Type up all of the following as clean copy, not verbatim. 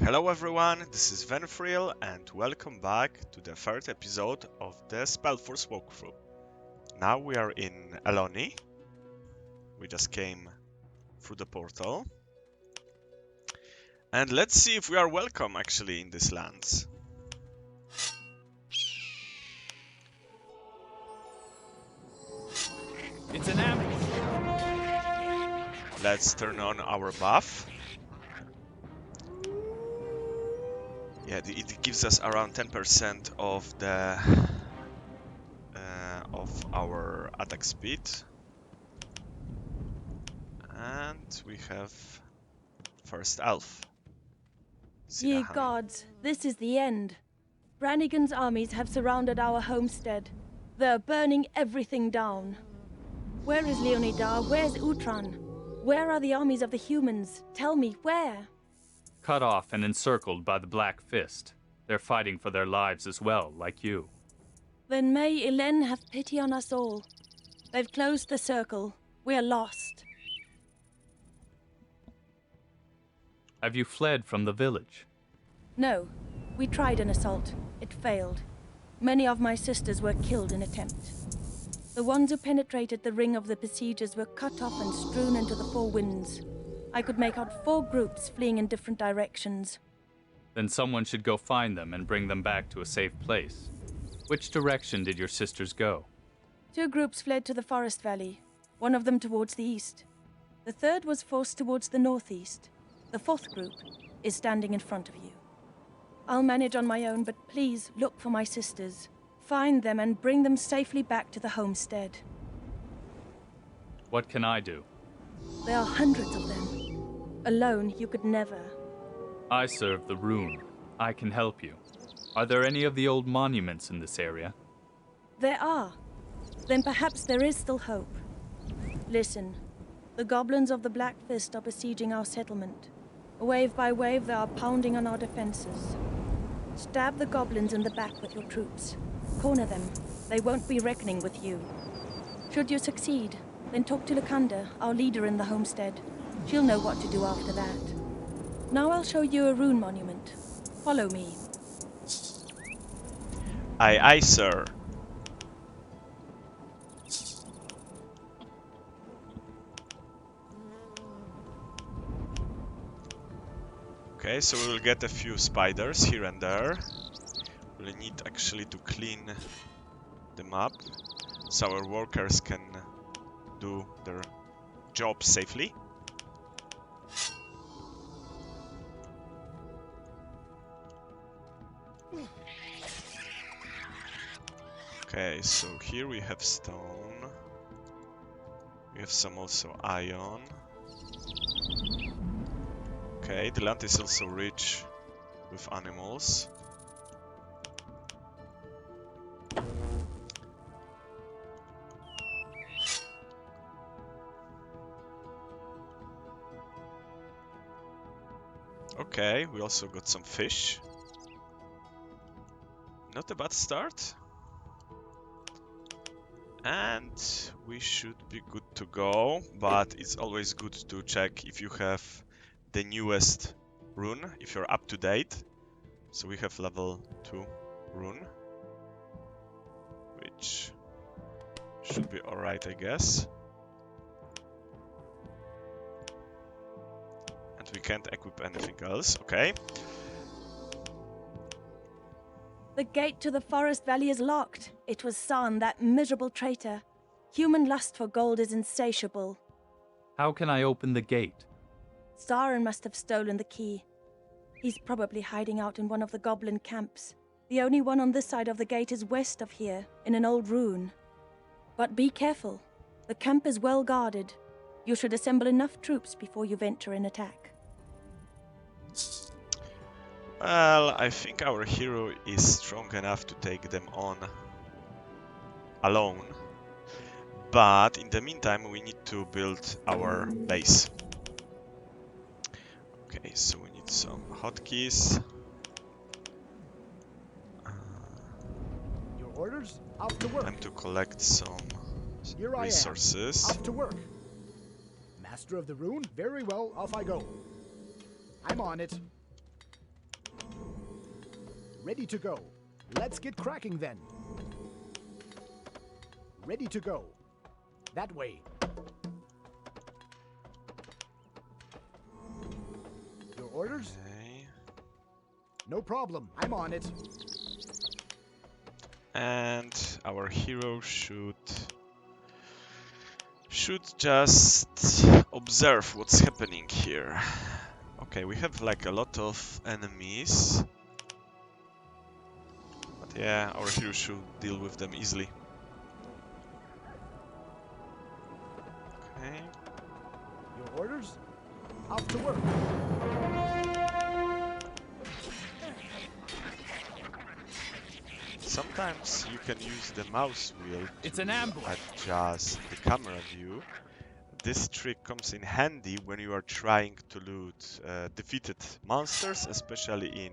Hello everyone, this is Venfriel and welcome back to the third episode of the Spellforce walkthrough. Now we are in Eloni. We just came through the portal. And let's see if we are welcome actually in these lands. It's an ambush. Let's turn on our buff. Yeah, it gives us around 10% of the of our attack speed. And we have first elf. Ye gods, this is the end. Brannigan's armies have surrounded our homestead. They're burning everything down. Where is Leonidar? Where's Utran? Where are the armies of the humans? Tell me, where? Cut off and encircled by the Black Fist. They're fighting for their lives as well, like you. Then may Elen have pity on us all. They've closed the circle. We're lost. Have you fled from the village? No. We tried an assault. It failed. Many of my sisters were killed in attempt. The ones who penetrated the ring of the besiegers were cut off and strewn into the four winds. I could make out 4 groups fleeing in different directions. Then someone should go find them and bring them back to a safe place. Which direction did your sisters go? 2 groups fled to the forest valley, one of them towards the east. The third was forced towards the northeast. The 4th group is standing in front of you. I'll manage on my own, but please look for my sisters. Find them and bring them safely back to the homestead. What can I do? There are hundreds of them. Alone, you could never. I serve the rune. I can help you. Are there any of the old monuments in this area? There are. Then perhaps there is still hope. Listen, the goblins of the Black Fist are besieging our settlement. Wave by wave, they are pounding on our defenses. Stab the goblins in the back with your troops. Corner them. They won't be reckoning with you. Should you succeed, then talk to Lakanda, our leader in the homestead. She'll know what to do after that. Now I'll show you a rune monument. Follow me. Aye, aye, sir. Okay, so we will get a few spiders here and there. We'll need actually to clean them up so our workers can do their job safely. Okay, so here we have stone. We have some also iron. Okay, the land is also rich with animals. Okay, we also got some fish. Not a bad start. And we should be good to go, but it's always good to check if you have the newest rune, if you're up to date. So we have level 2 rune, which should be alright, I guess. And we can't equip anything else, okay. The gate to the forest valley is locked. It was San, that miserable traitor. Human lust for gold is insatiable. How can I open the gate? Sarin must have stolen the key. He's probably hiding out in one of the goblin camps. The only one on this side of the gate is west of here, in an old ruin. But be careful. The camp is well guarded. You should assemble enough troops before you venture an attack. Well, I think our hero is strong enough to take them on alone. But in the meantime, we need to build our base. Okay, so we need some hotkeys. Your orders? Off to work. Time to collect some Here resources. I am. Off to work. Master of the rune? Very well, off I go. I'm on it. Ready to go. Let's get cracking then. Ready to go. That way. Your orders? Okay. No problem. I'm on it. And our hero should just observe what's happening here. Okay, we have like a lot of enemies. But yeah, our hero should deal with them easily. Okay. Your orders? Off to work. Sometimes you can use the mouse wheel It's an ambush. adjust the camera view. This trick comes in handy when you are trying to loot defeated monsters, especially in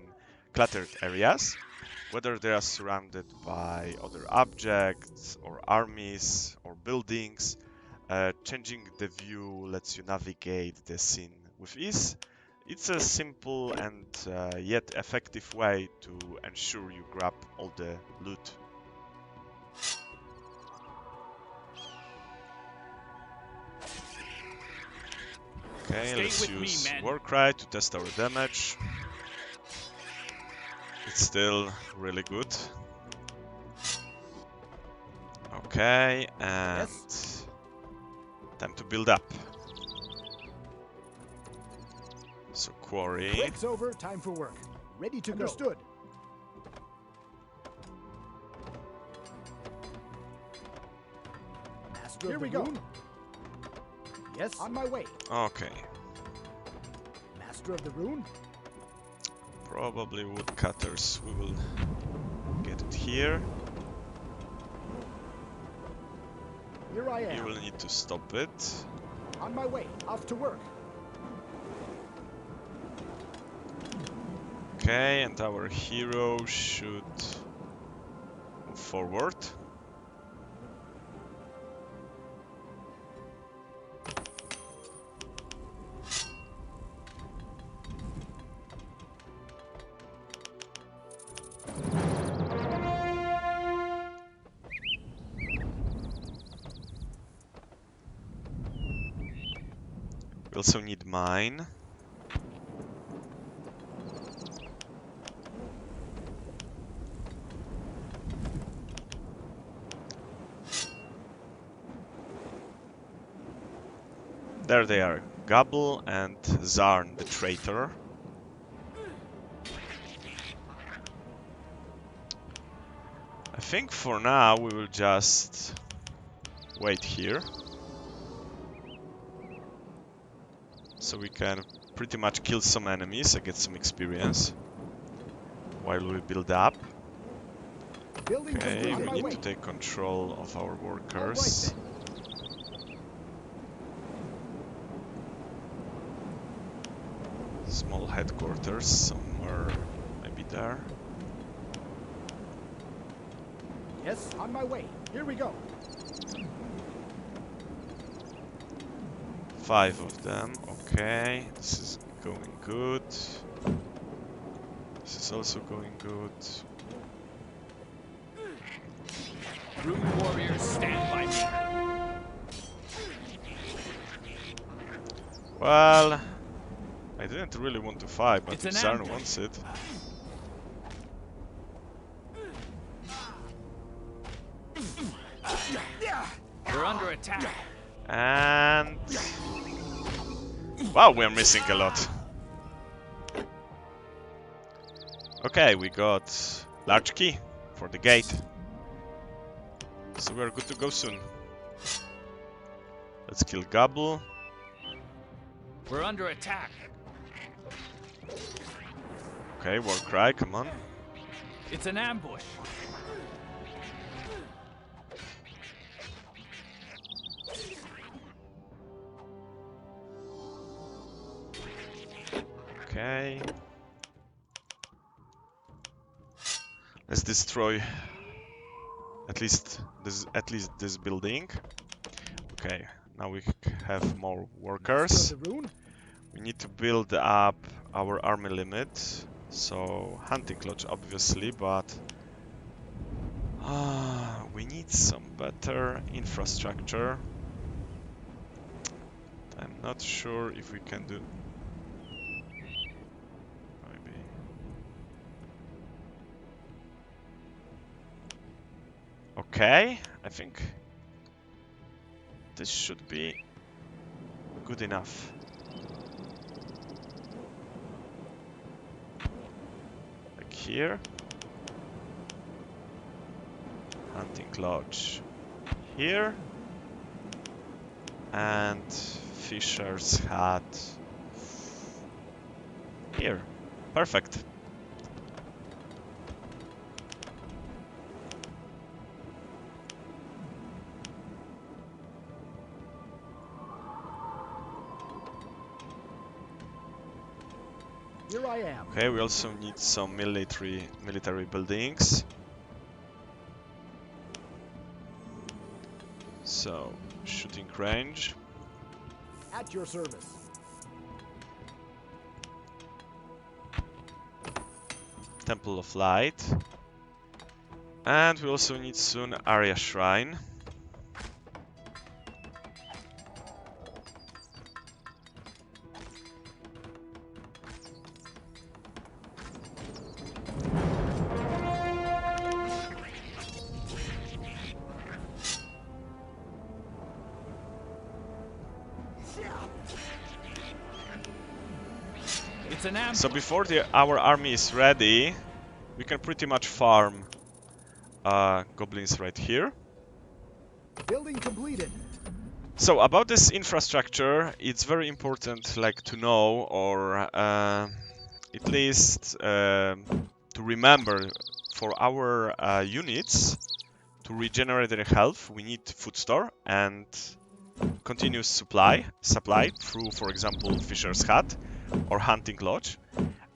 cluttered areas, whether they are surrounded by other objects or armies or buildings. Changing the view lets you navigate the scene with ease. It's a simple and yet effective way to ensure you grab all the loot. Okay, Stay let's with me, use men. Warcry to test our damage. It's still really good. Okay, and time to build up. So quarry. Break's over. Time for work. Ready to go. Understood. Master Here we go. Yes. On my way. Okay. Master of the Rune. Probably woodcutters. We will get it here. Here I am. You will need to stop it. On my way. Off to work. Okay, and our hero should move forward. We also need mine. There they are, Gobble and Zarn, the traitor. I think for now we will just wait here. So we can pretty much kill some enemies and get some experience while we build up. Okay, we need to take control of our workers. Small headquarters somewhere, maybe there. Yes, on my way. Here we go. 5 of them, okay. This is going good. This is also going good. Rune warriors, stand by me. Well, I didn't really want to fight, but if Zarn ambush. wants it. We're under attack. And... wow, we're missing a lot. Okay, we got large key for the gate. So we're good to go soon. Let's kill Gobble. We're under attack. Okay, Warcry, come on. It's an ambush. Okay. Let's destroy at least this building. Okay, now we have more workers. We need to build up our army limit. So hunting lodge obviously, but we need some better infrastructure. I'm not sure if we can do. Maybe. Okay, I think this should be good enough. Like here. Hunting lodge here. And Fisher's hut here. Perfect. Here I am. Okay, we also need some military buildings. So, shooting range. At your service. Temple of Light. And we also need soon Area Shrine. It's an ambush. So before our army is ready, we can pretty much farm goblins right here. Building completed. So about this infrastructure, it's very important, like, to know, or at least to remember, for our units to regenerate their health, we need food store and continuous supply through, for example, Fisher's Hut or Hunting Lodge.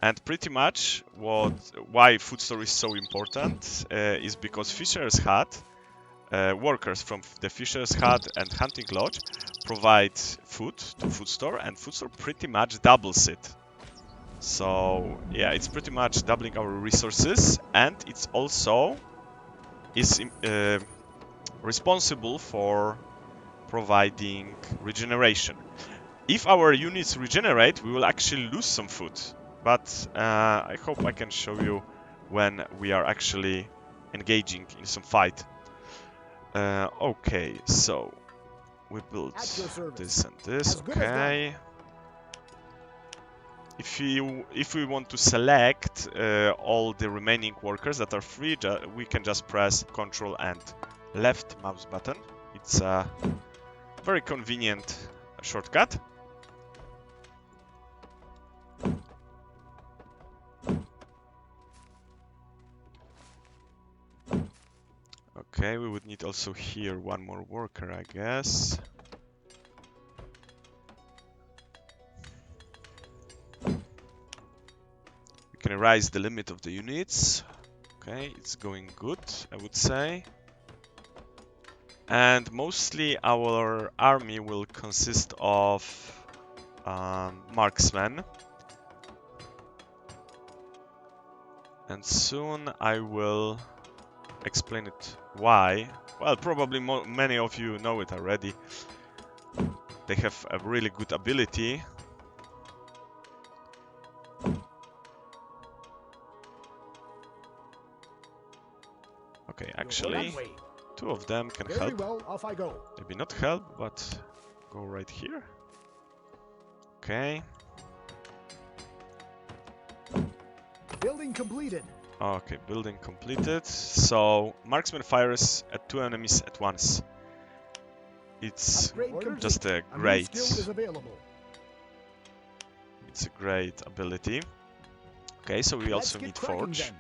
And pretty much why food store is so important is because Fisher's Hut, workers from the Fisher's Hut and Hunting Lodge provide food to food store, and food store pretty much doubles it. So yeah, it's pretty much doubling our resources, and it's also responsible for providing regeneration. If our units regenerate, we will actually lose some food, but I hope I can show you when we are actually engaging in some fight. Okay, so we built this and this. Okay. If we want to select all the remaining workers that are free, we can just press Ctrl and left mouse button. It's a very convenient shortcut. Okay, we would need also here one more worker, I guess. We can raise the limit of the units. Okay, it's going good, I would say. And mostly our army will consist of marksmen. And soon I will explain it why. Well, probably many of you know it already. They have a really good ability. Okay, actually, two of them can help. Well, off I go. Maybe not help, but go right here. Okay. Building completed. Okay, building completed. So, marksman fires at 2 enemies at once. It's just a great... It's a great ability. Okay, so we also need forge.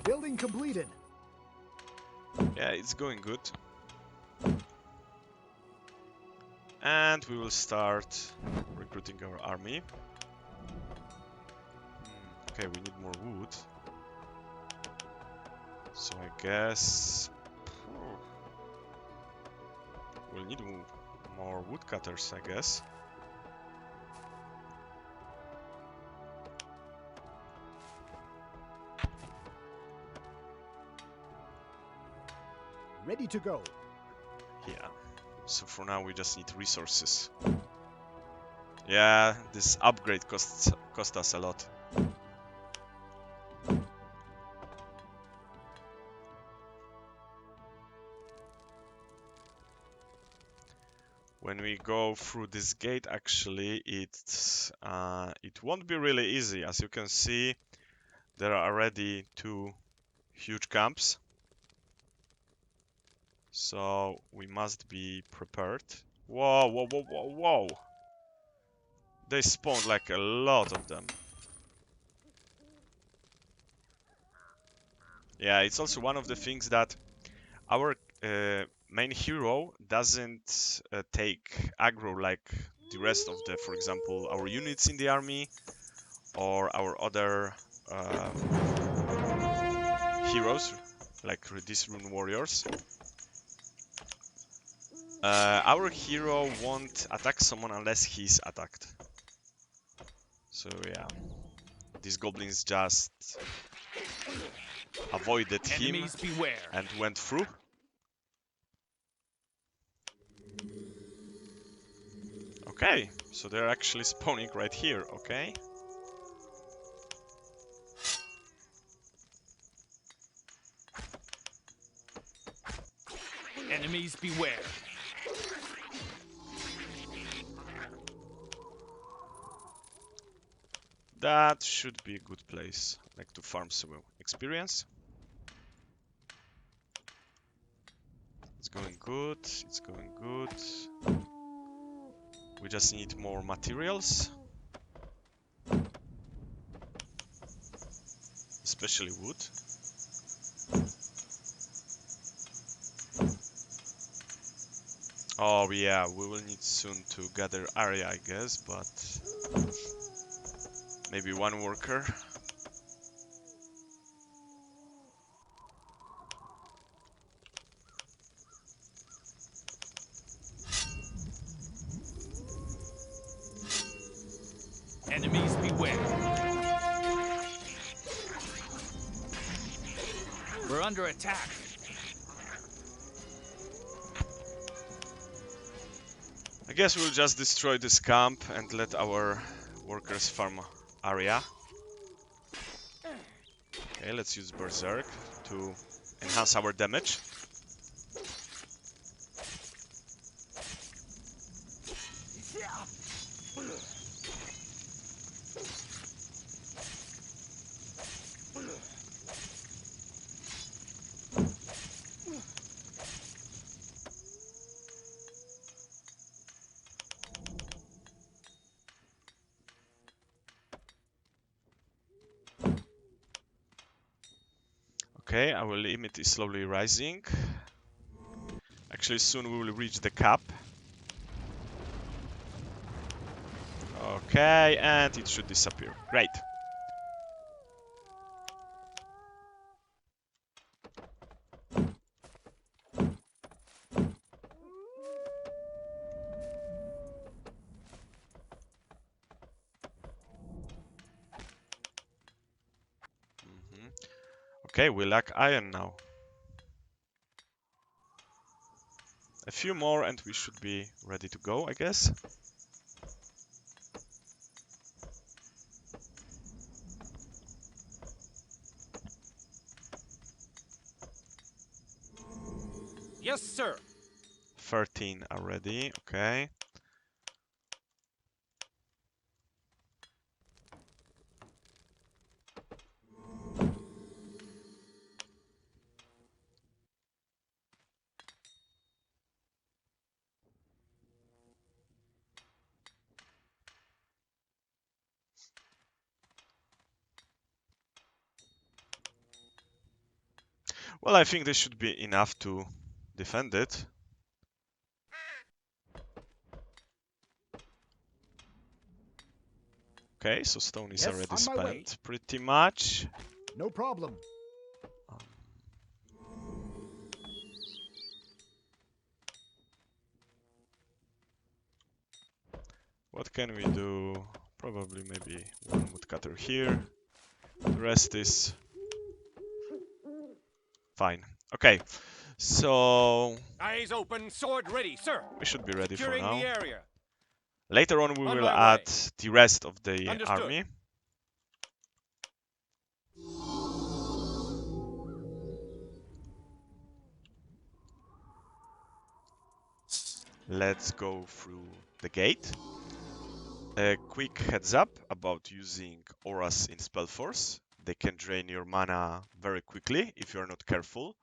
Building completed. Yeah, it's going good. And we will start recruiting our army. Okay, we need more wood. So I guess we'll need more woodcutters, I guess. Ready to go. Yeah. So for now we just need resources. Yeah, this upgrade cost us a lot. When we go through this gate, actually, it won't be really easy. As you can see, there are already 2 huge camps. So we must be prepared. Whoa, whoa, whoa, whoa, whoa! They spawned like a lot of them. Yeah, it's also one of the things that our main hero doesn't take aggro like the rest of the, for example, our units in the army or our other heroes, like these rune warriors. Our hero won't attack someone unless he's attacked. So yeah, these goblins just avoided him and went through. Okay, so they're actually spawning right here, okay. Enemies beware. That should be a good place, like to farm some experience. It's going good, it's going good. We just need more materials. Especially wood. Oh yeah, we will need soon to gather area, I guess, but maybe 1 worker. Enemies beware. We're under attack. I guess we'll just destroy this camp and let our workers farm area. Okay, let's use Berserk to enhance our damage. Okay, our limit is slowly rising. Actually, soon we will reach the cap. Okay, and it should disappear. Great. Okay, we lack iron now. A few more and we should be ready to go, I guess. Yes, sir. 13 already, okay. Well, I think this should be enough to defend it. Okay, so stone is Yes, already on my way. spent, pretty much. No problem. What can we do? Probably maybe one woodcutter here. The rest is fine. Okay, so Eyes open, sword ready, sir. we should be ready for Securing now. the area. Later on we On will my add way. the rest of the Understood. army. Let's go through the gate. A quick heads up about using auras in Spellforce. They can drain your mana very quickly if you're not careful.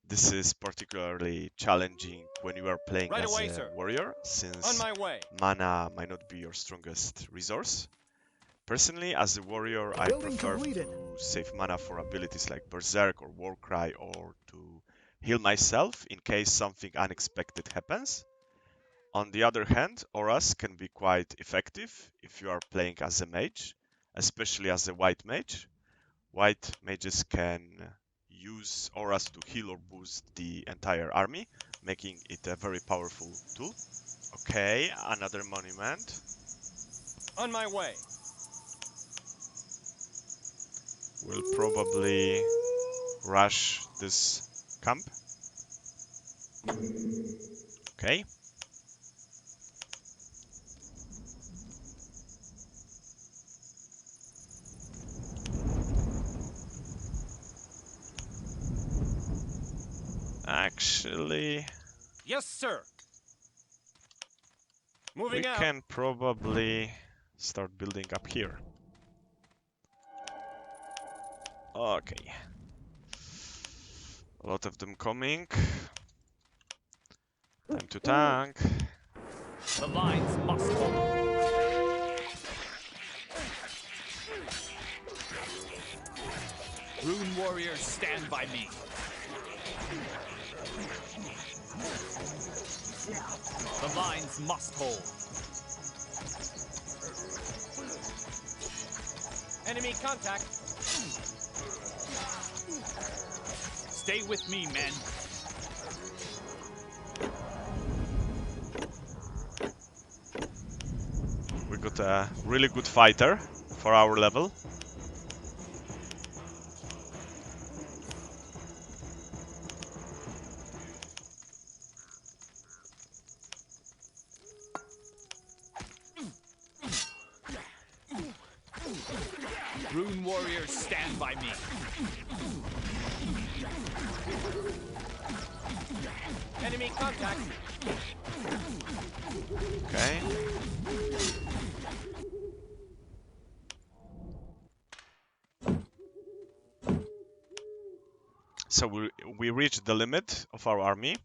This is particularly challenging when you are playing Right as away, a sir. warrior, On since my way. mana might not be your strongest resource. Personally, as a warrior, I Building prefer completed. to save mana for abilities like Berserk or Warcry, or to heal myself in case something unexpected happens. On the other hand, auras can be quite effective if you are playing as a mage, especially as a white mage. White mages can use auras to heal or boost the entire army, making it a very powerful tool. Okay, another monument. On my way. We'll probably rush this camp. Okay. Actually, Yes, sir. we Moving out. can probably start building up here. Okay. A lot of them coming. Time to tank. The lines must hold. Rune warriors, stand by me. The lines must hold. Enemy contact. Stay with me, men. We got a really good fighter for our level. Rune warriors, stand by me. Enemy contact. Okay. So we reached the limit of our army.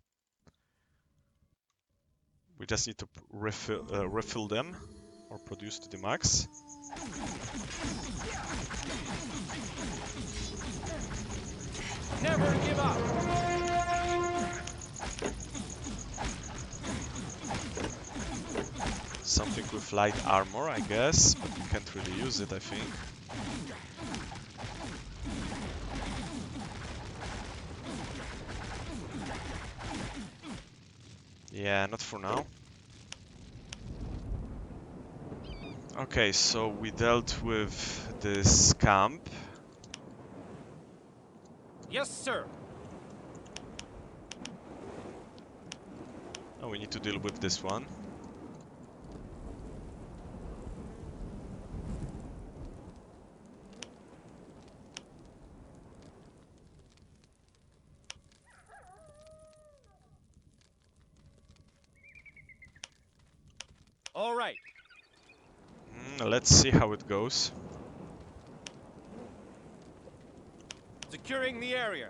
We just need to refill them or produce to the max. Never give up. Something with light armor, I guess, but we can't really use it, I think. Yeah, not for now. Okay, so we dealt with this camp. Yes, sir. Now we need to deal with this one. All right. Let's see how it goes. Securing the area.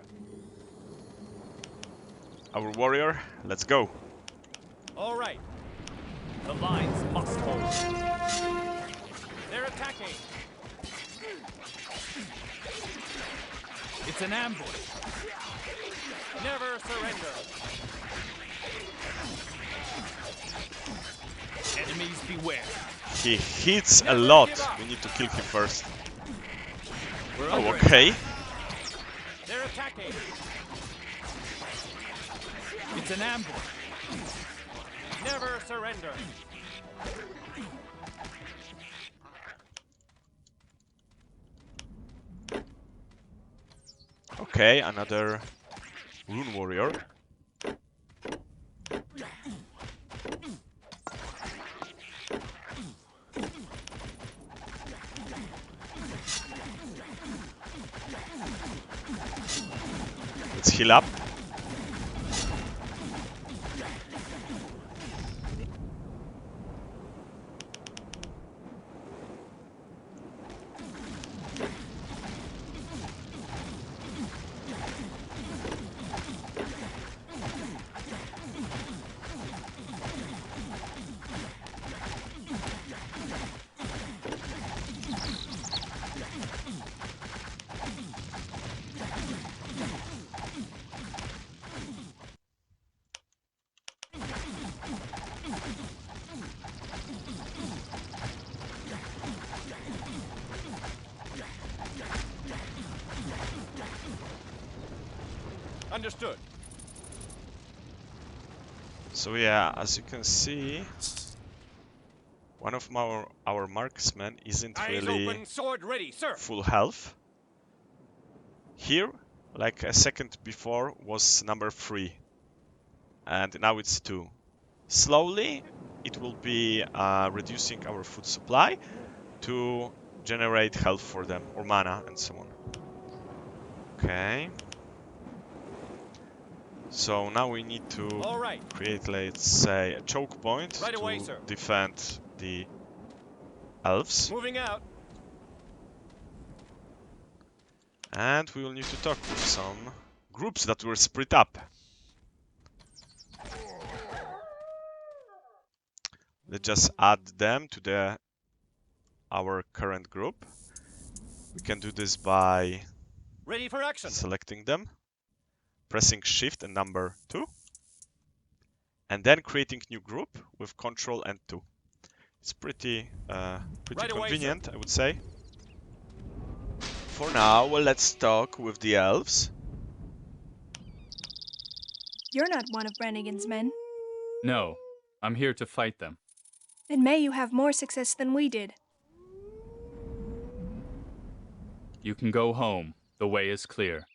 Our warrior, let's go. All right. The lines must hold. They're attacking. It's an ambush. Never surrender. Enemies beware. He hits a Never lot. give up. We need to kill him first. We're Oh, under okay. They're attacking. It's an ambush. Never surrender. Okay, another rune warrior. Let's heal up. Understood. So yeah, as you can see, one of our marksmen isn't Eyes really open, sword ready, sir. full health. Here, like a second before, was number 3. And now it's 2. Slowly, it will be reducing our food supply to generate health for them, or mana, and so on. Okay. So now we need to All right. create, let's say, a choke point Right to away, sir. defend the elves. Moving out. And we will need to talk with some groups that were split up. Let's just add them to our current group. We can do this by Ready for action. selecting them, pressing Shift and number 2, and then creating new group with Control and 2. It's pretty Right away, convenient, I would say. For now, well, let's talk with the elves. You're not one of Brannigan's men. No, I'm here to fight them. Then may you have more success than we did. You can go home. The way is clear.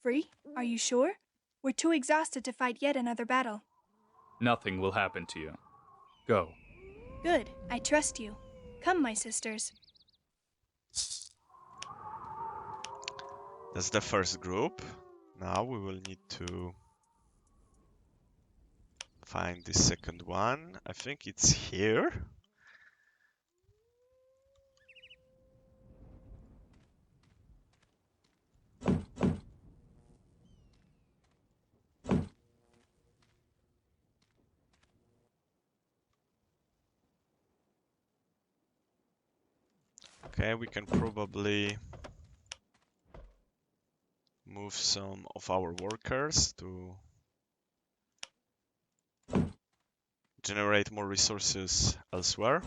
Free? Are you sure? We're too exhausted to fight yet another battle. Nothing will happen to you. Go. Good. I trust you. Come, my sisters. That's the first group. Now we will need to find the second one. I think it's here. Okay, we can probably move some of our workers to generate more resources elsewhere.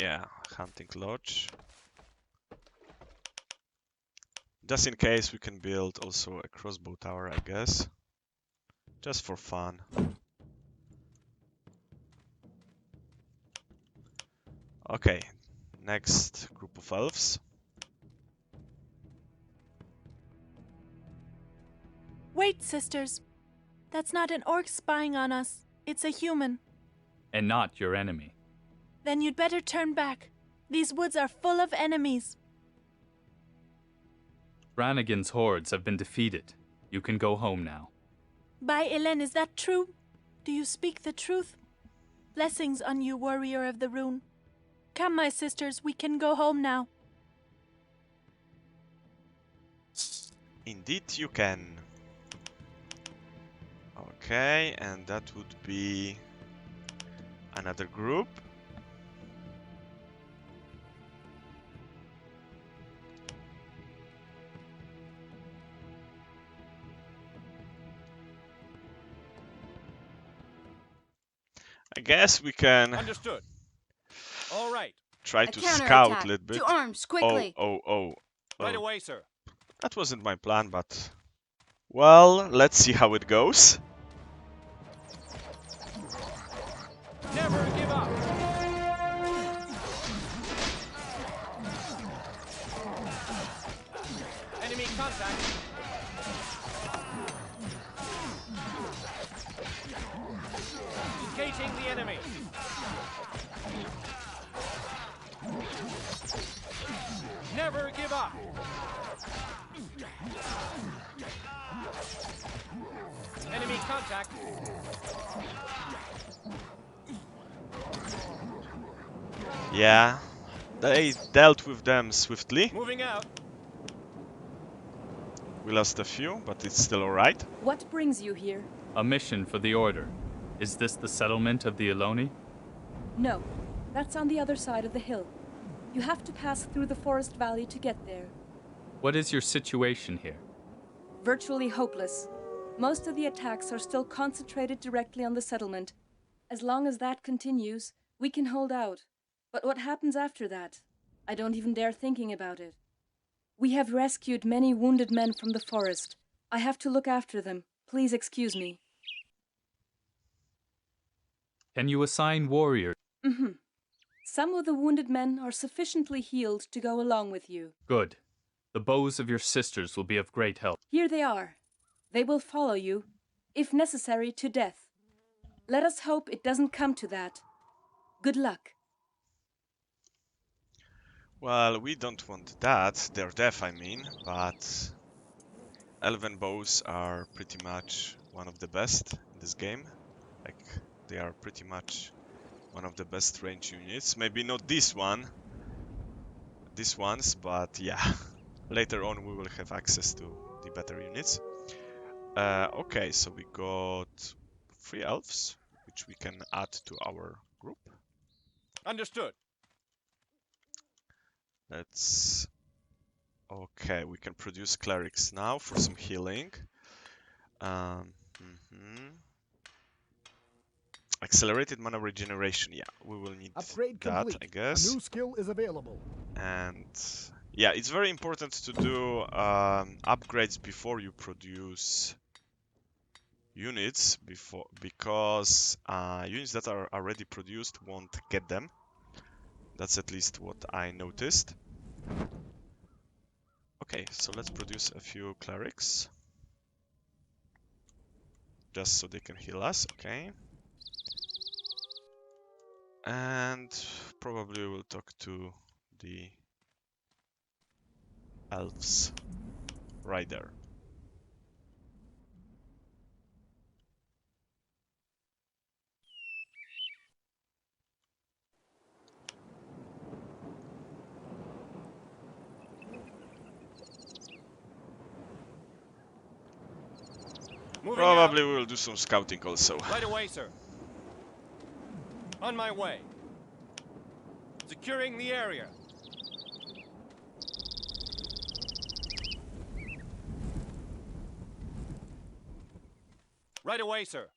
Yeah, hunting lodge. Just in case, we can build also a crossbow tower, I guess. Just for fun. Okay, next group of elves. Wait, sisters. That's not an orc spying on us. It's a human. And not your enemy. Then you'd better turn back. These woods are full of enemies. Brannigan's hordes have been defeated. You can go home now. By Elen, is that true? Do you speak the truth? Blessings on you, warrior of the rune. Come, my sisters, we can go home now. Indeed you can. Okay, and that would be another group. I guess we can Understood. All right. try A to scout a counterattack. little bit. To arms, quickly. Oh. Right away, sir. That wasn't my plan, but... Well, let's see how it goes. Never give up. Enemy contact. Engaging the enemy. Never give up. Enemy contact. Yeah, they dealt with them swiftly. Moving out. We lost a few, but it's still alright. What brings you here? A mission for the Order. Is this the settlement of the Eloni? No, that's on the other side of the hill. You have to pass through the forest valley to get there. What is your situation here? Virtually hopeless. Most of the attacks are still concentrated directly on the settlement. As long as that continues, we can hold out. But what happens after that? I don't even dare thinking about it. We have rescued many wounded men from the forest. I have to look after them. Please excuse me. Can you assign warriors? Some of the wounded men are sufficiently healed to go along with you. Good. The bows of your sisters will be of great help. Here they are. They will follow you, if necessary, to death. Let us hope it doesn't come to that. Good luck. Well, we don't want that, their death I mean, but elven bows are pretty much one of the best in this game. Like, they are pretty much one of the best range units. Maybe not these ones, but yeah, later on we will have access to the better units. Okay, so we got 3 elves, which we can add to our group. Understood. Let's... Okay, we can produce clerics now for some healing. Accelerated mana regeneration, yeah, we will need Upgrade that, complete. I guess. A new skill is available. And yeah, it's very important to do upgrades before you produce units, because units that are already produced won't get them. That's at least what I noticed. Okay, so let's produce a few clerics. Just so they can heal us, okay. And probably we'll talk to the elves right there. Moving Probably we will do some scouting also. out. Right away, sir. On my way. Securing the area. Right away, sir.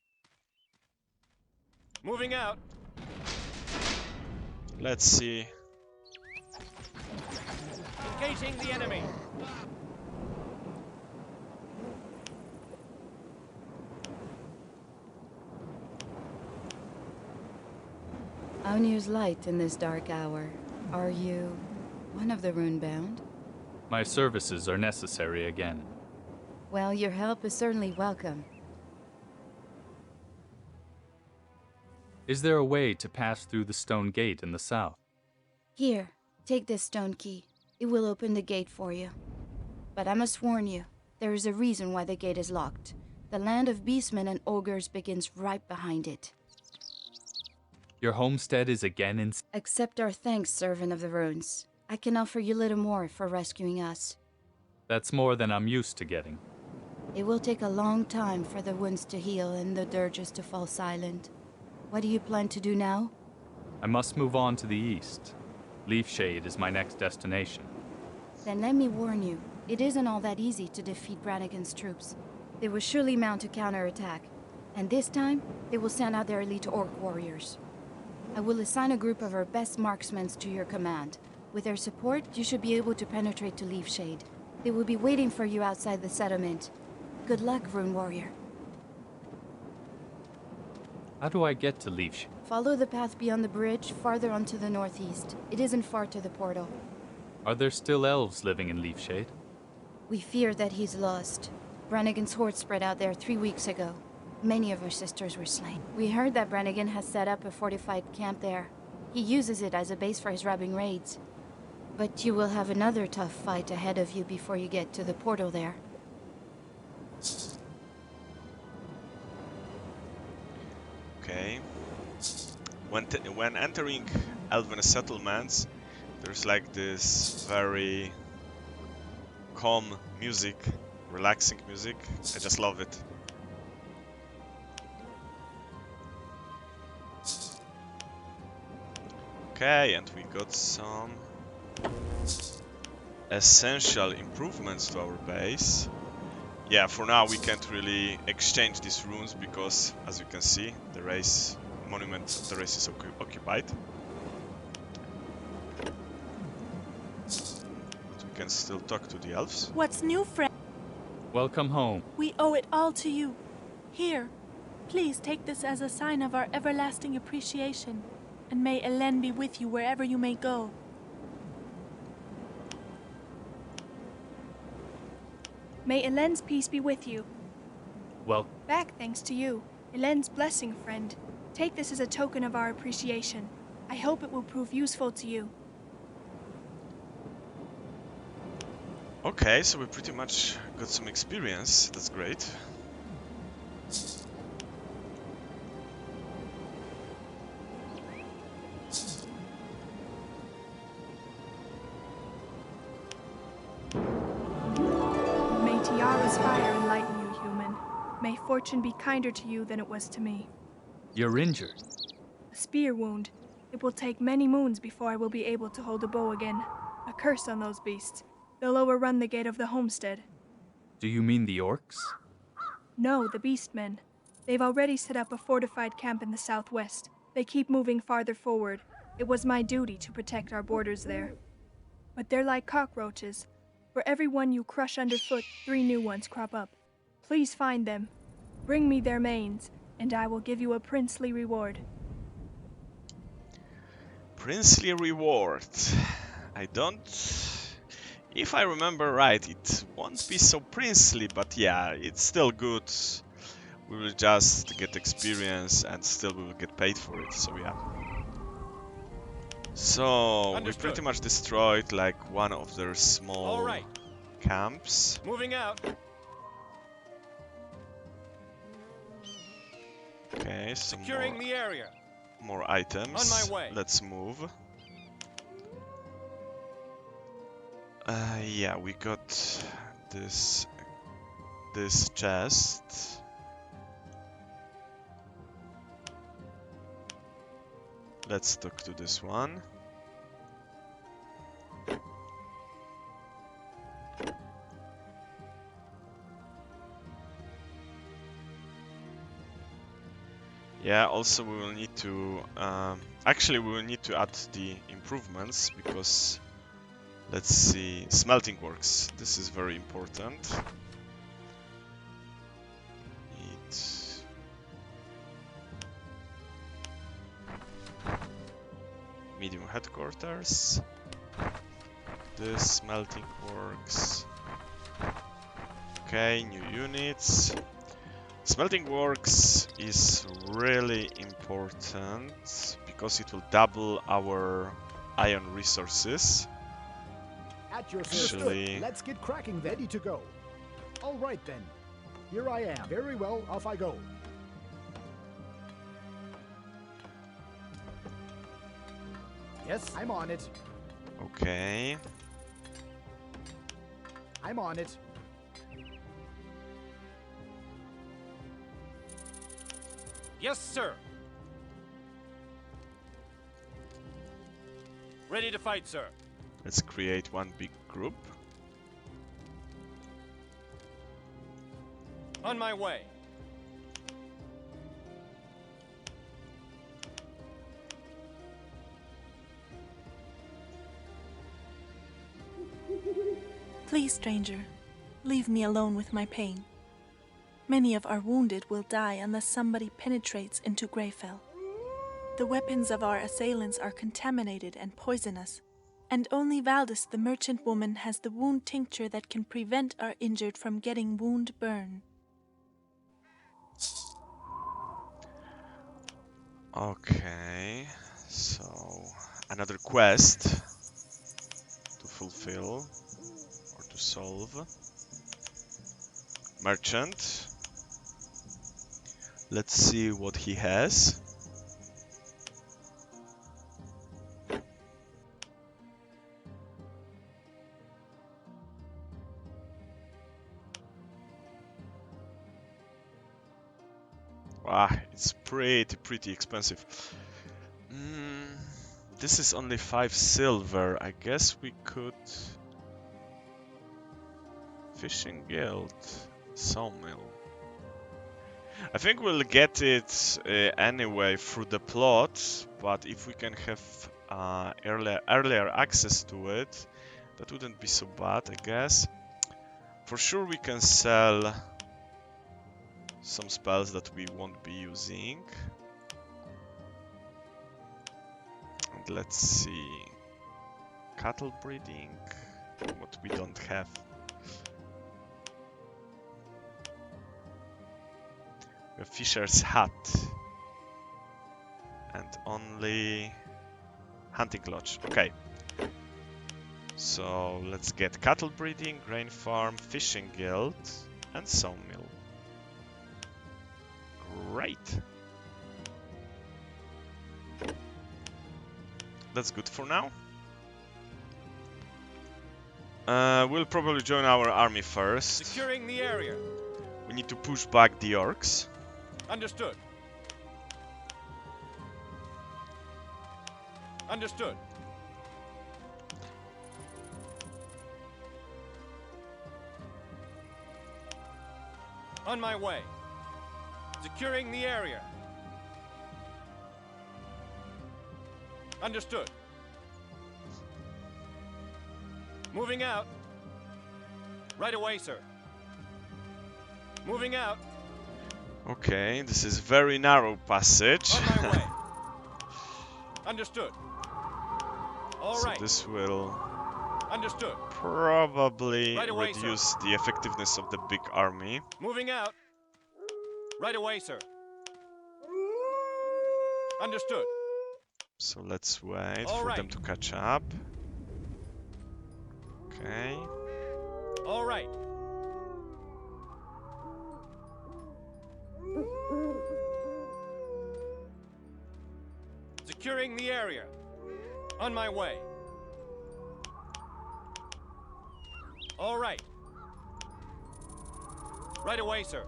Moving out. Let's see. Engaging the enemy. Aunir's light in this dark hour. Are you one of the runebound? My services are necessary again. Well, your help is certainly welcome. Is there a way to pass through the stone gate in the south? Here, take this stone key. It will open the gate for you. But I must warn you, there is a reason why the gate is locked. The land of beastmen and ogres begins right behind it. Your homestead is again in... Accept our thanks, servant of the ruins. I can offer you little more for rescuing us. That's more than I'm used to getting. It will take a long time for the wounds to heal and the dirges to fall silent. What do you plan to do now? I must move on to the east. Leafshade is my next destination. Then let me warn you, it isn't all that easy to defeat Brannigan's troops. They will surely mount a counterattack. And this time, they will send out their elite orc warriors. I will assign a group of our best marksmen to your command. With their support, you should be able to penetrate to Leafshade. They will be waiting for you outside the settlement. Good luck, Rune Warrior. How do I get to Leafshade? Follow the path beyond the bridge, farther onto the northeast. It isn't far to the portal. Are there still elves living in Leafshade? We fear that he's lost. Brannigan's horde spread out there 3 weeks ago. Many of our sisters were slain. We heard that Brannigan has set up a fortified camp there. He uses it as a base for his robbing raids. But you will have another tough fight ahead of you before you get to the portal there. Okay. When entering elven settlements, there's like this very calm music, relaxing music. I just love it. Okay, and we got some essential improvements to our base. Yeah, for now we can't really exchange these runes because, as you can see, the monument of the race is occupied. But we can still talk to the elves. What's new, friend? Welcome home. We owe it all to you. Here, please take this as a sign of our everlasting appreciation, and may Elen be with you wherever you may go. May Elen's peace be with you. Well, Back thanks to you. Elen's blessing, friend. Take this as a token of our appreciation. I hope it will prove useful to you. Okay, so we pretty much got some experience. That's great. May Tiara's fire enlighten you, human. May fortune be kinder to you than it was to me. you're injured. A spear wound. It will take many moons before I will be able to hold a bow again. A curse on those beasts. They'll overrun the gate of the homestead. Do you mean the orcs? No, the beastmen. They've already set up a fortified camp in the southwest. They keep moving farther forward. It was my duty to protect our borders there. But they're like cockroaches. For every one you crush underfoot, 3 new ones crop up. Please find them. Bring me their manes, and I will give you a princely reward. Princely reward. I don't... If I remember right, it won't be so princely, but yeah, it's still good. We will just get experience and still we will get paid for it, so yeah. So, we pretty much destroyed like one of their small camps. Moving out. Okay, some Securing the area. more items. On my way. Let's move. Yeah, we got this chest. Let's talk to this one. Yeah, also we will need to... actually, we will need to add the improvements because... Let's see, smelting works. This is very important. Medium headquarters. This smelting works. Okay, new units. Smelting works is really important because it will double our iron resources. At your service. Let's get cracking. Ready to go. All right then. Here I am. Very well. Off I go. Yes, I'm on it. Okay. I'm on it. Yes, sir. Ready to fight, sir. Let's create one big group. On my way. Please, stranger, leave me alone with my pain. Many of our wounded will die unless somebody penetrates into Greyfell. The weapons of our assailants are contaminated and poisonous, and only Valdis the merchant woman has the wound tincture that can prevent our injured from getting wound burn. Okay, so another quest to fulfill or to solve. Merchant. Let's see what he has. It's pretty expensive. This is only 5 silver. I guess we could... Fishing guild. Sawmill. I think we'll get it anyway through the plot, but if we can have earlier access to it, that wouldn't be so bad, I guess. For sure we can sell some spells that we won't be using. And let's see. Cattle breeding, what we don't have. We have Fisher's Hut. And only Hunting Lodge. Okay. So let's get cattle breeding, grain farm, fishing guild, and sawmill. Great. That's good for now. We'll probably join our army first. Securing the area. We need to push back the orcs. Understood. Understood. On my way. Securing the area. Understood. Moving out. Right away, sir. Moving out. Okay, this is very narrow passage. On my way. Understood. All So right. this will Understood. probably Right away, reduce the effectiveness of the big army. Moving out. Right away, sir. Understood. So let's wait All for right. them to catch up. Okay. All right. Securing the area. On my way. All right. Right away, sir.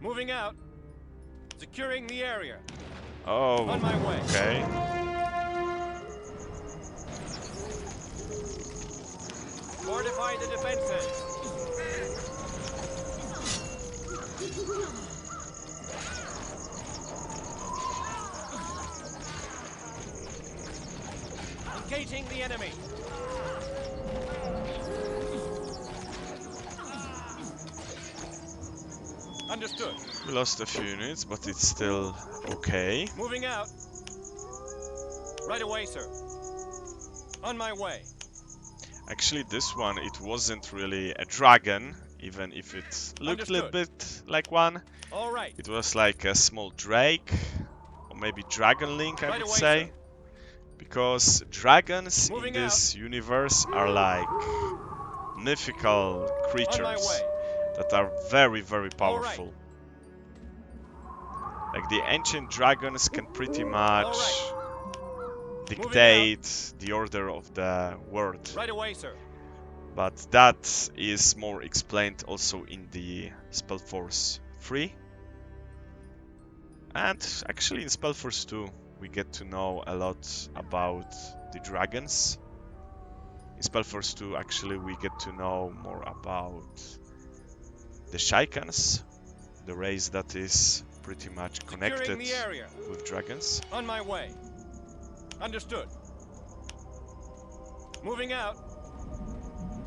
Moving out. Securing the area. Oh, On my way. okay. Fortify the defenses. Engaging the enemy. Understood. We lost a few units, but it's still okay. Moving out. Right away, sir. On my way. Actually, this one, it wasn't really a dragon, even if it looked a little bit like one. All right. It was like a small drake, or maybe dragonling, I Right would away, say. sir. Because dragons Moving in this universe are like mythical On my creatures way. that are very, very All right. powerful. Like the ancient dragons can pretty much dictate the order of the world. Right away, sir. But that is more explained also in the Spellforce 3. And actually in Spellforce 2 we get to know a lot about the dragons. In Spellforce 2 actually we get to know more about the Shikans, the race that is pretty much connected Securing the area. with dragons. On my way. Understood. Moving out.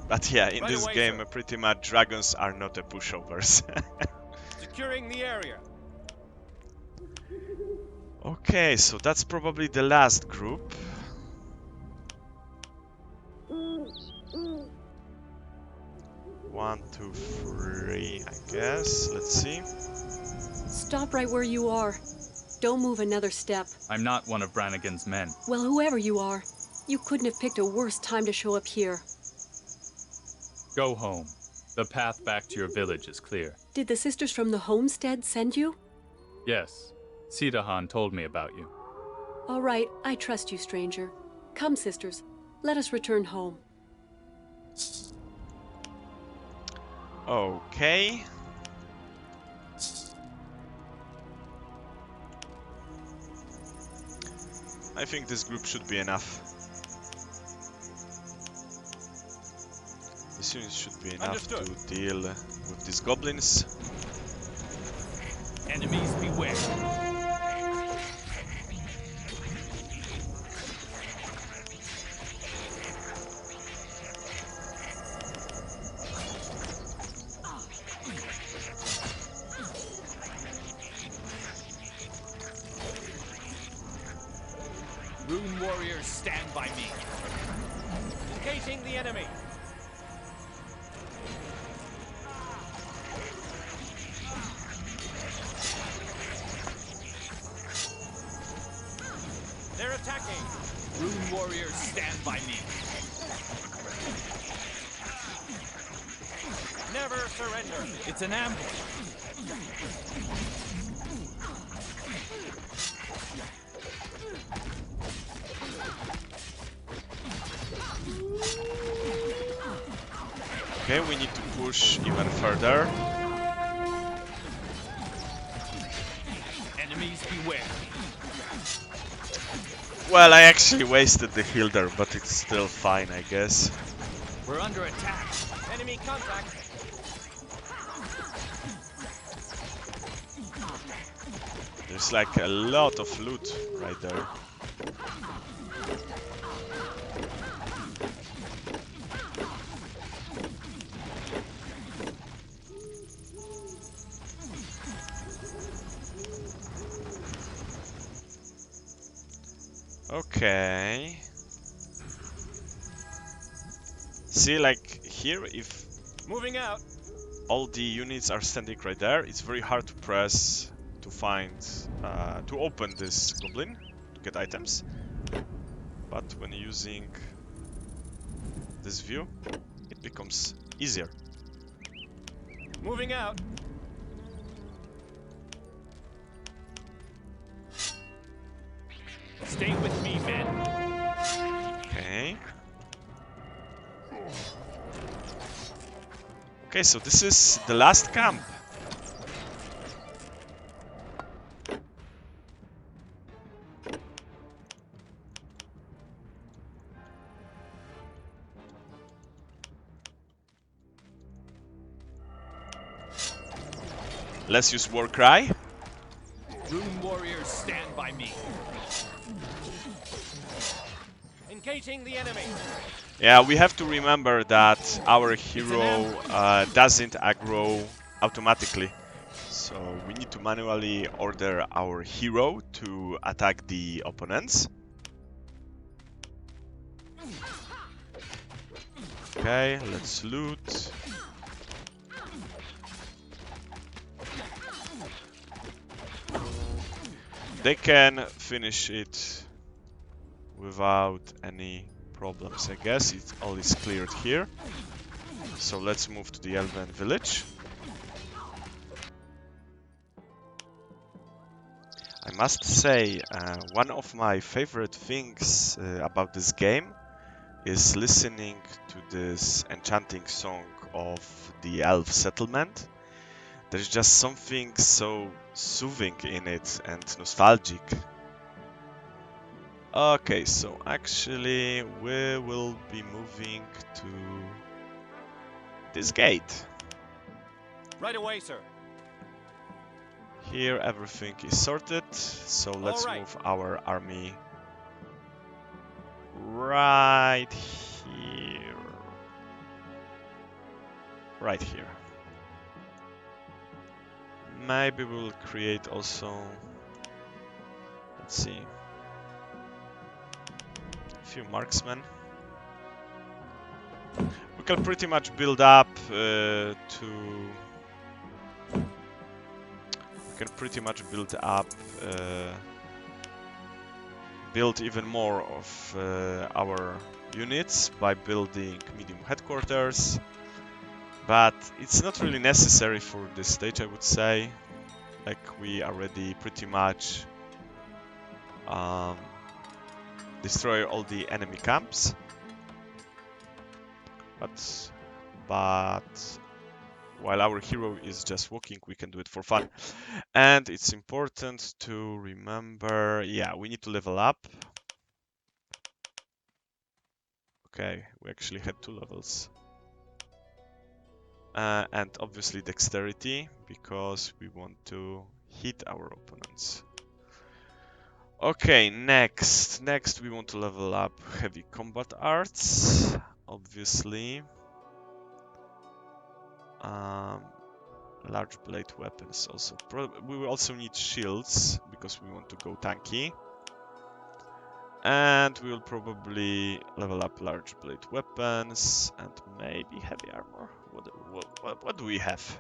But yeah, in Right this away, game, sir. pretty much dragons are not a pushovers. Securing the area. Okay, so that's probably the last group. One, two, three, I guess. Let's see. Stop right where you are. Don't move another step. I'm not one of Brannigan's men. Well, whoever you are, you couldn't have picked a worse time to show up here. Go home. The path back to your village is clear. Did the sisters from the homestead send you? Yes, Sidahan told me about you. All right, I trust you, stranger. Come, sisters, let us return home. Okay. I think this group should be enough. This unit should be enough Understood. to deal with these goblins. Enemies beware. Rune warriors, stand by me. Engaging the enemy. They're attacking. Rune warriors, stand by me. Never surrender. It's an ambush. Okay, we need to push even further. Enemies beware. Well, I actually wasted the heal there, but it's still fine, I guess. We're under attack. Enemy contact. There's like a lot of loot right there. Okay. See, like here, if Moving out. all the units are standing right there, it's very hard to press to find, to open this goblin to get items. But when using this view, it becomes easier. Moving out. Stay with me, men. Okay. Okay, so this is the last camp. Let's use war cry. Rune warriors, stand by me. Engaging the enemy. Yeah, we have to remember that our hero doesn't aggro automatically. So we need to manually order our hero to attack the opponents. Okay, let's loot. They can finish it without any problems, I guess. It all is cleared here. So let's move to the elven village. I must say, one of my favorite things about this game is listening to this enchanting song of the elf settlement. There's just something so soothing in it and nostalgic. Okay, so actually we will be moving to this gate. Right away, sir. Here everything is sorted, so let's right. move our army right here. right here. Maybe we'll create also, let's see, a few marksmen. We can pretty much build up build even more of our units by building medium headquarters, but it's not really necessary for this stage, I would say. Like, we already pretty much destroy all the enemy camps, but while our hero is just walking, we can do it for fun. And it's important to remember, yeah, we need to level up. Okay, we actually had 2 levels. And obviously dexterity, because we want to hit our opponents. Okay, next we want to level up heavy combat arts, obviously. Large blade weapons also. We will also need shields, because we want to go tanky. And we will probably level up large blade weapons and maybe heavy armor. What do we have?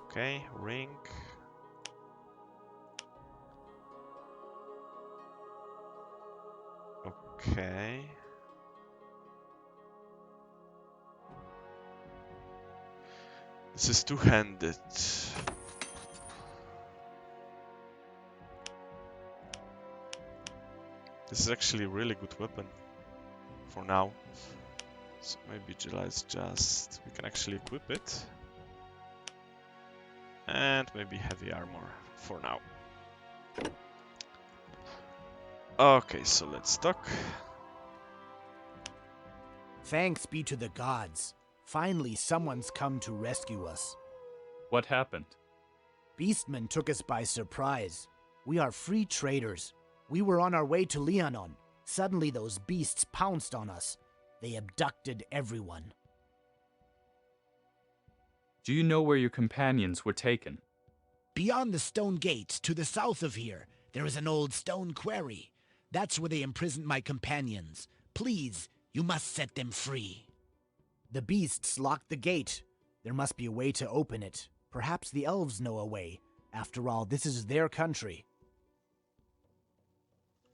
Okay, ring. Okay. This is two-handed. This is actually a really good weapon for now. So maybe let's just... we can actually equip it. And maybe heavy armor for now. Okay, so let's talk. Thanks be to the gods. Finally, someone's come to rescue us. What happened? Beastmen took us by surprise. We are free traders. We were on our way to Leonon. Suddenly those beasts pounced on us. They abducted everyone. Do you know where your companions were taken? Beyond the stone gate, to the south of here, there is an old stone quarry. That's where they imprisoned my companions. Please, you must set them free. The beasts locked the gate. There must be a way to open it. Perhaps the elves know a way. After all, this is their country.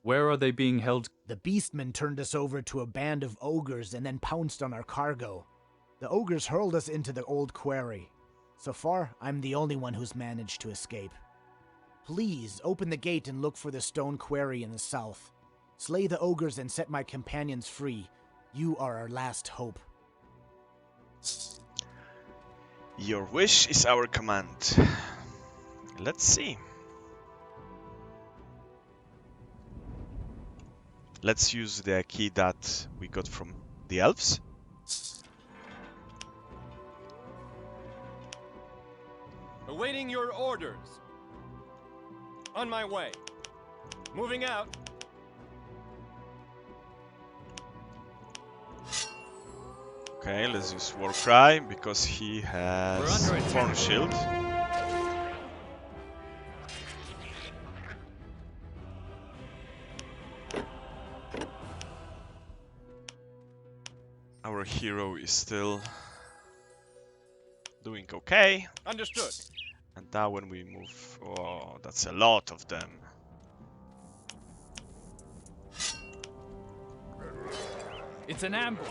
Where are they being held? The beastmen turned us over to a band of ogres and then pounced on our cargo. The ogres hurled us into the old quarry. So far, I'm the only one who's managed to escape. Please, open the gate and look for the stone quarry in the south. Slay the ogres and set my companions free. You are our last hope. Your wish is our command. Let's see. Let's use the key that we got from the elves. Awaiting your orders. On my way. Moving out. Okay, let's use Warcry because he has Thorn Shield. Our hero is still doing okay. Understood. And now when we move... oh, that's a lot of them. It's an ambush.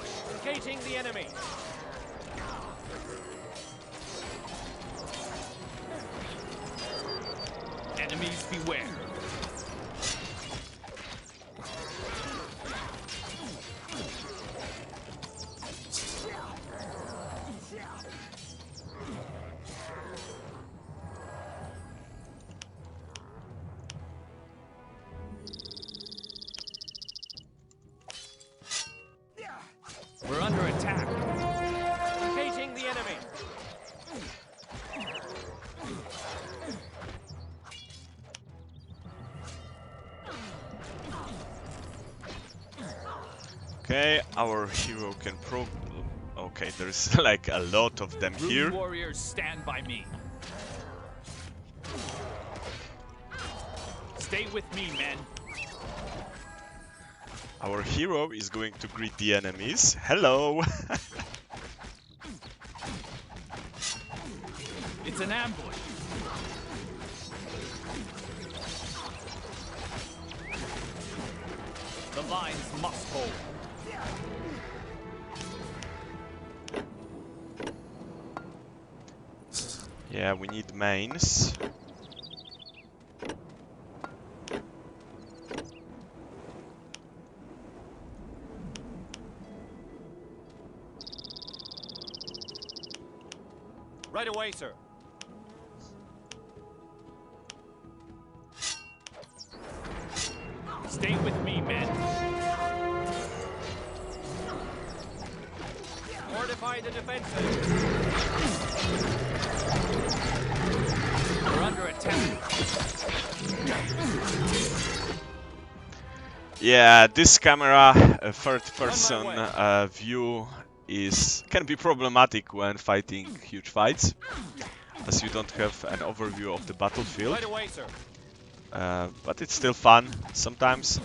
Engaging the enemy. Enemies beware. We're under attack. Engaging the enemy. Okay, our hero can Okay, there's like a lot of them Rune here. warriors, stand by me. Stay with me, men. Our hero is going to greet the enemies. Hello! It's an ambush. The lines must hold. Yeah, we need mains. Right away, sir. Stay with me, men. Fortify the defenses. We're under attack. Yeah, this camera, third-person view, can be problematic when fighting huge fights, as you don't have an overview of the battlefield. Right away, sir. But it's still fun sometimes.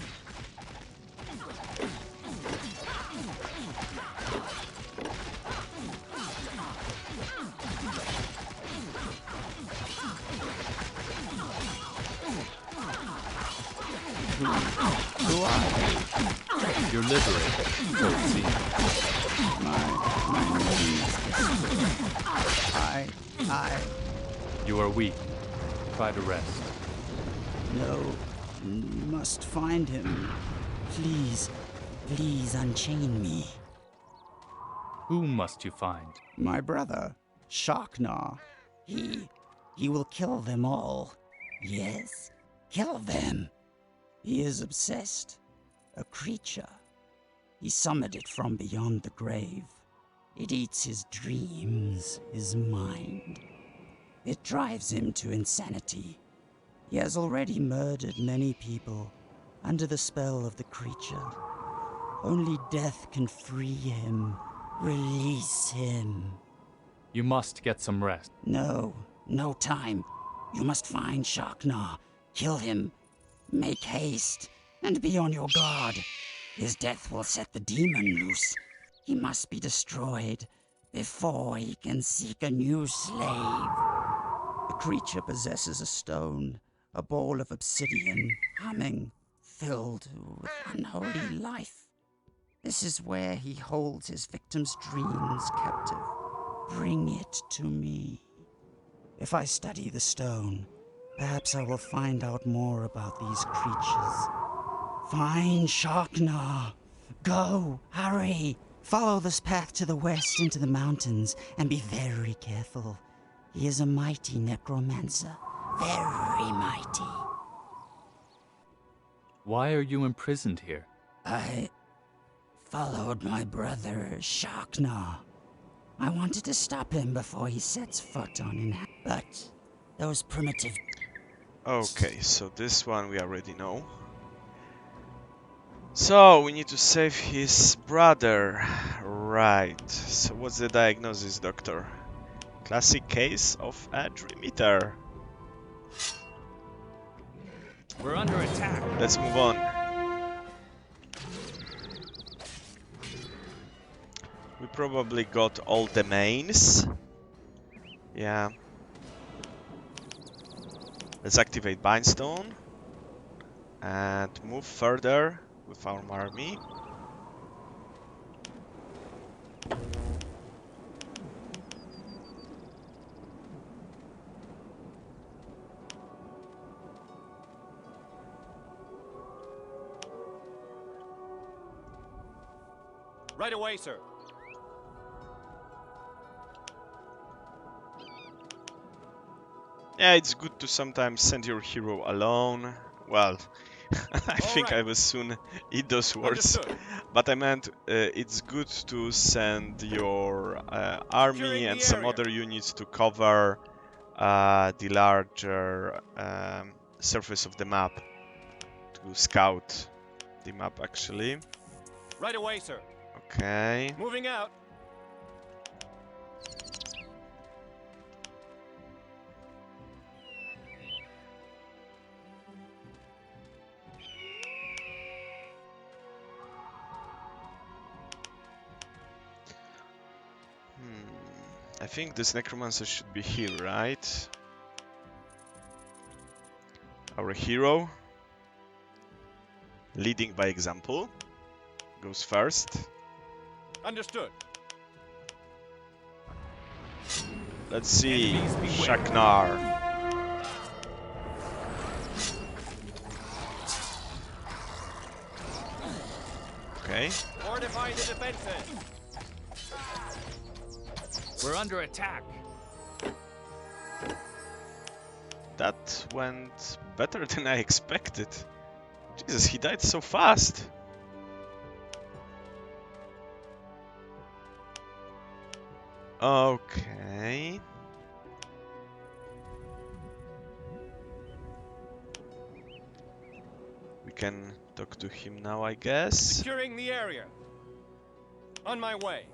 Who are you? You're liberated, so it seems. My name is I... You are weak. Try to rest. No, must find him. Please, please unchain me. Who must you find? My brother, Sharknar. He will kill them all. Yes, kill them. He is obsessed. A creature. He summoned it from beyond the grave. It eats his dreams, his mind. It drives him to insanity. He has already murdered many people under the spell of the creature. Only death can free him, release him. You must get some rest. No time. You must find Sharknar, kill him, make haste, and be on your guard. His death will set the demon loose. He must be destroyed before he can seek a new slave. The creature possesses a stone, a ball of obsidian, humming, filled with unholy life. This is where he holds his victim's dreams captive. Bring it to me. If I study the stone, perhaps I will find out more about these creatures. Find Sharknar. Go, hurry. Follow this path to the west into the mountains, and be very careful. He is a mighty necromancer. Very mighty. Why are you imprisoned here? I followed my brother, Sharknar. I wanted to stop him before he sets foot on but those primitive... Okay, so this one we already know. So, we need to save his brother. Right. So what's the diagnosis, doctor? Classic case of a dream eater. We're under attack. Let's move on. We probably got all the mains. Yeah. Let's activate Bindstone and move further with our army. Right away, sir. Yeah, it's good to sometimes send your hero alone. Well, I think right. I will soon eat those words. Understood. But I meant it's good to send your army Securing and the some area. other units to cover the larger surface of the map. To scout the map, actually. Right away, sir. Okay. Moving out. I think this necromancer should be here, right? Our hero, leading by example, goes first. Understood. Let's see, Shaknar. Okay. Fortify the defenses. We're under attack. That went better than I expected. Jesus, he died so fast. Okay. We can talk to him now, I guess. Securing the area. On my way.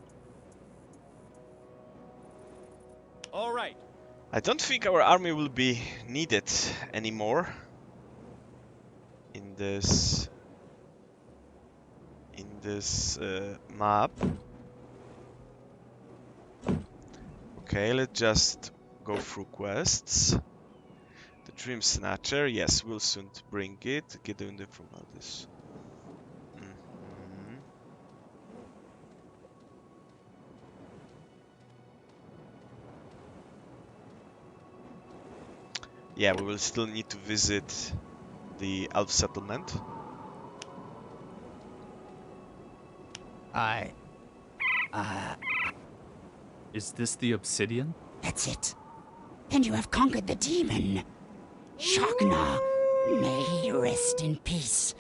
All right. I don't think our army will be needed anymore in this map. Okay, let's just go through quests. The Dream Snatcher, yes, we'll soon bring it. Get the window from all this. Yeah, we will still need to visit the elf settlement. Is this the obsidian? That's it. Then you have conquered the demon. Shakna, may he rest in peace.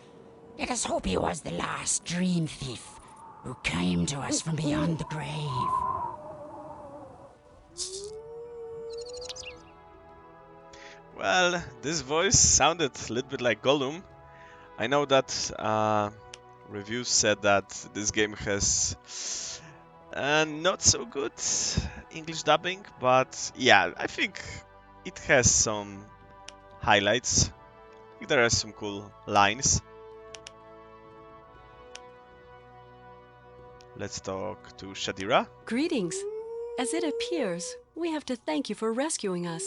Let us hope he was the last dream thief who came to us from beyond the grave. Well, this voice sounded a little bit like Gollum. I know that reviews said that this game has not so good English dubbing, but yeah, I think it has some highlights. I think there are some cool lines. Let's talk to Shadira. Greetings. As it appears, we have to thank you for rescuing us.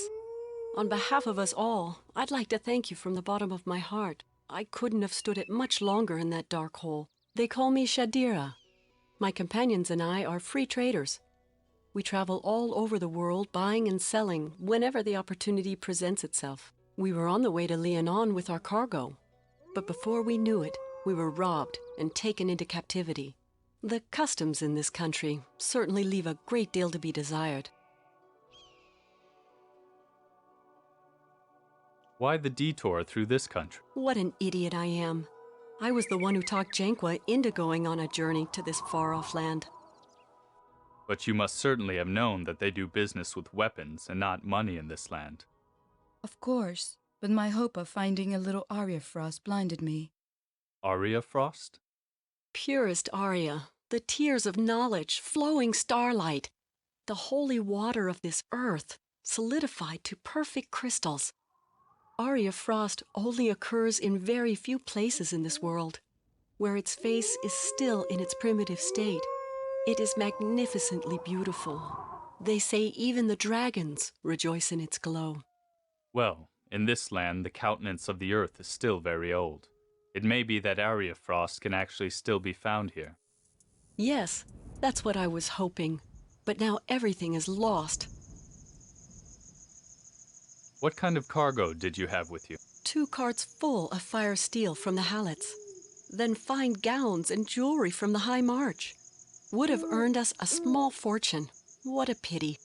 On behalf of us all, I'd like to thank you from the bottom of my heart. I couldn't have stood it much longer in that dark hole. They call me Shadira. My companions and I are free traders. We travel all over the world buying and selling whenever the opportunity presents itself. We were on the way to Leonon with our cargo, but before we knew it, we were robbed and taken into captivity. The customs in this country certainly leave a great deal to be desired. Why the detour through this country? What an idiot I am. I was the one who talked Jankwa into going on a journey to this far-off land. But you must certainly have known that they do business with weapons and not money in this land. Of course, but my hope of finding a little Arya Frost blinded me. Arya Frost? Purest Arya, the tears of knowledge, flowing starlight, the holy water of this earth, solidified to perfect crystals. Arya Frost only occurs in very few places in this world, where its face is still in its primitive state. It is magnificently beautiful. They say even the dragons rejoice in its glow. Well, in this land, the countenance of the earth is still very old. It may be that Arya Frost can actually still be found here. Yes, that's what I was hoping. But now everything is lost. What kind of cargo did you have with you? 2 carts full of fire steel from the Hallets. Then fine gowns and jewelry from the High March. Would have earned us a small fortune. What a pity.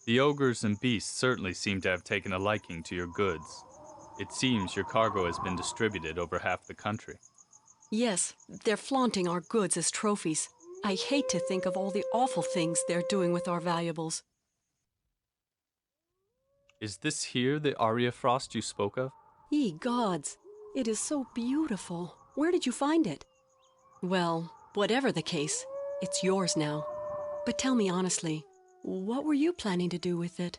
The ogres and beasts certainly seem to have taken a liking to your goods. It seems your cargo has been distributed over half the country. Yes, they're flaunting our goods as trophies. I hate to think of all the awful things they're doing with our valuables. Is this here the Arya Frost you spoke of? Ye gods, it is so beautiful. Where did you find it? Well, whatever the case, it's yours now. But tell me honestly, what were you planning to do with it?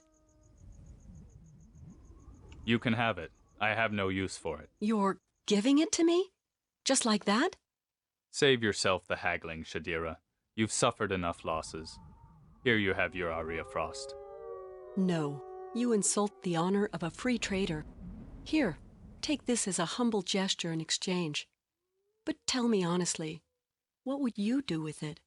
You can have it. I have no use for it. You're giving it to me? Just like that? Save yourself the haggling, Shadira. You've suffered enough losses. Here you have your Aria Frost. No, you insult the honor of a free trader. Here, take this as a humble gesture in exchange. But tell me honestly, what would you do with it?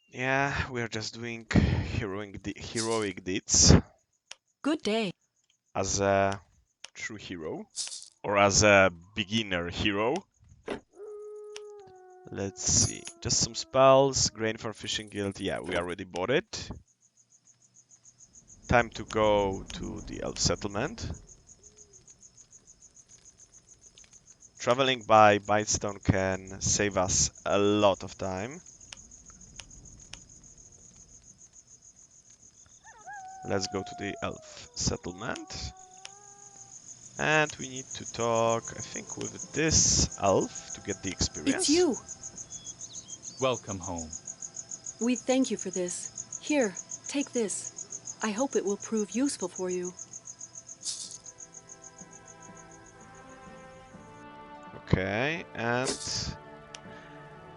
Yeah, we're just doing heroic deeds Good day. as a true hero, or as a beginner hero. Let's see, just some spells, grain for fishing guild, yeah, we already bought it. Time to go to the elf settlement. Traveling by Bitestone can save us a lot of time. Let's go to the elf settlement. And we need to talk, I think, with this elf to get the experience. It's you. Welcome home. We thank you for this. Here, take this. I hope it will prove useful for you. Okay, and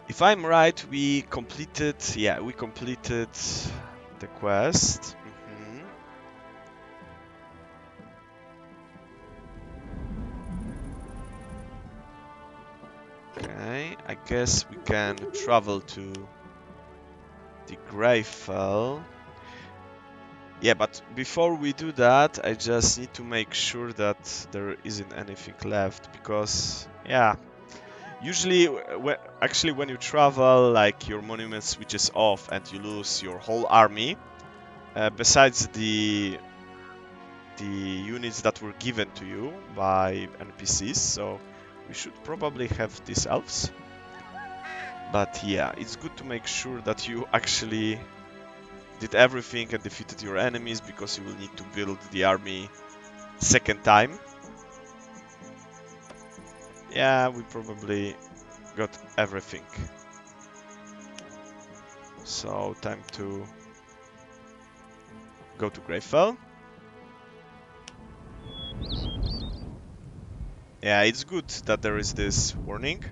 if I'm right, we completed the quest. Okay, I guess we can travel to the Greyfell. Yeah, but before we do that, I just need to make sure that there isn't anything left, because, yeah, usually, when you travel, like, your monument switches off and you lose your whole army, besides the units that were given to you by NPCs, so we should probably have these elves. But yeah, it's good to make sure that you actually did everything and defeated your enemies, because you will need to build the army second time. Yeah, we probably got everything. So time to go to Greyfell. Yeah, it's good that there is this warning.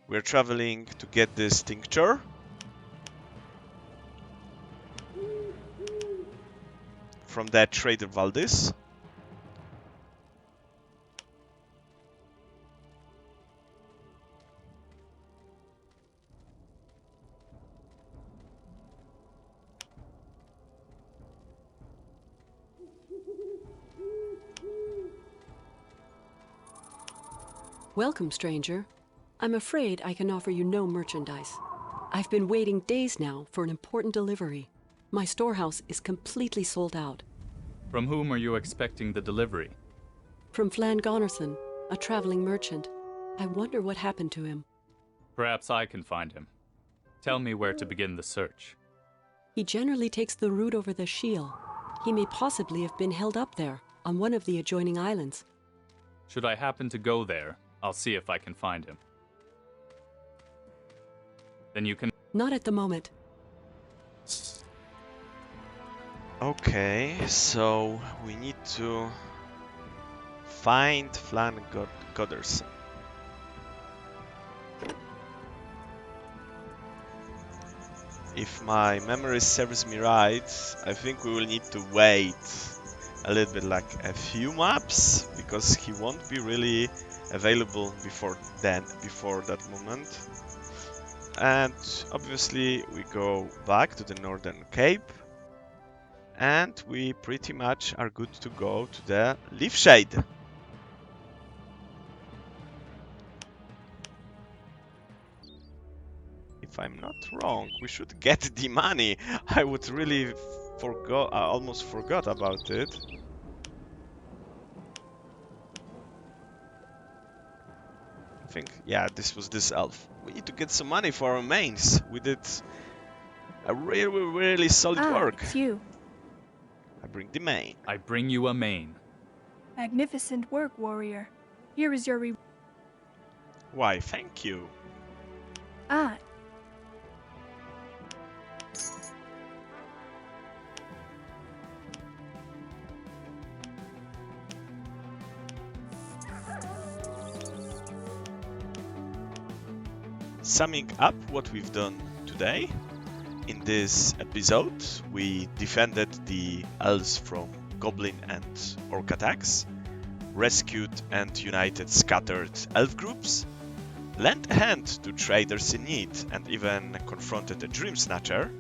We're traveling to get this tincture. From that trader Valdis. Welcome, stranger. I'm afraid I can offer you no merchandise. I've been waiting days now for an important delivery. My storehouse is completely sold out. From whom are you expecting the delivery? From Flan Gonnerson, a traveling merchant. I wonder what happened to him. Perhaps I can find him. Tell me where to begin the search. He generally takes the route over the Shield. He may possibly have been held up there, on one of the adjoining islands. Should I happen to go there, I'll see if I can find him. Then you can... Not at the moment. Okay, so we need to find Flan Godderson. If my memory serves me right, I think we will need to wait a little bit, like a few maps, because he won't be really available before that moment. And obviously we go back to the Northern Cape, and we pretty much are good to go to the Leafshade. If I'm not wrong, we should get the money. I would really almost forgot about it. I think, yeah, this was this elf. We need to get some money for our mains. We did a really solid work. It's you. I bring the main. I bring you a main. Magnificent work, warrior. Here is your reward. Why, thank you. Ah, summing up what we've done today, in this episode we defended the elves from goblin and orc attacks, rescued and united scattered elf groups, lent a hand to traders in need, and even confronted a dream snatcher.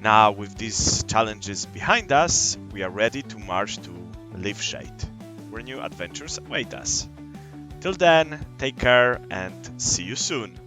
Now, with these challenges behind us, we are ready to march to Leafshade, where new adventures await us. Till then, take care and see you soon.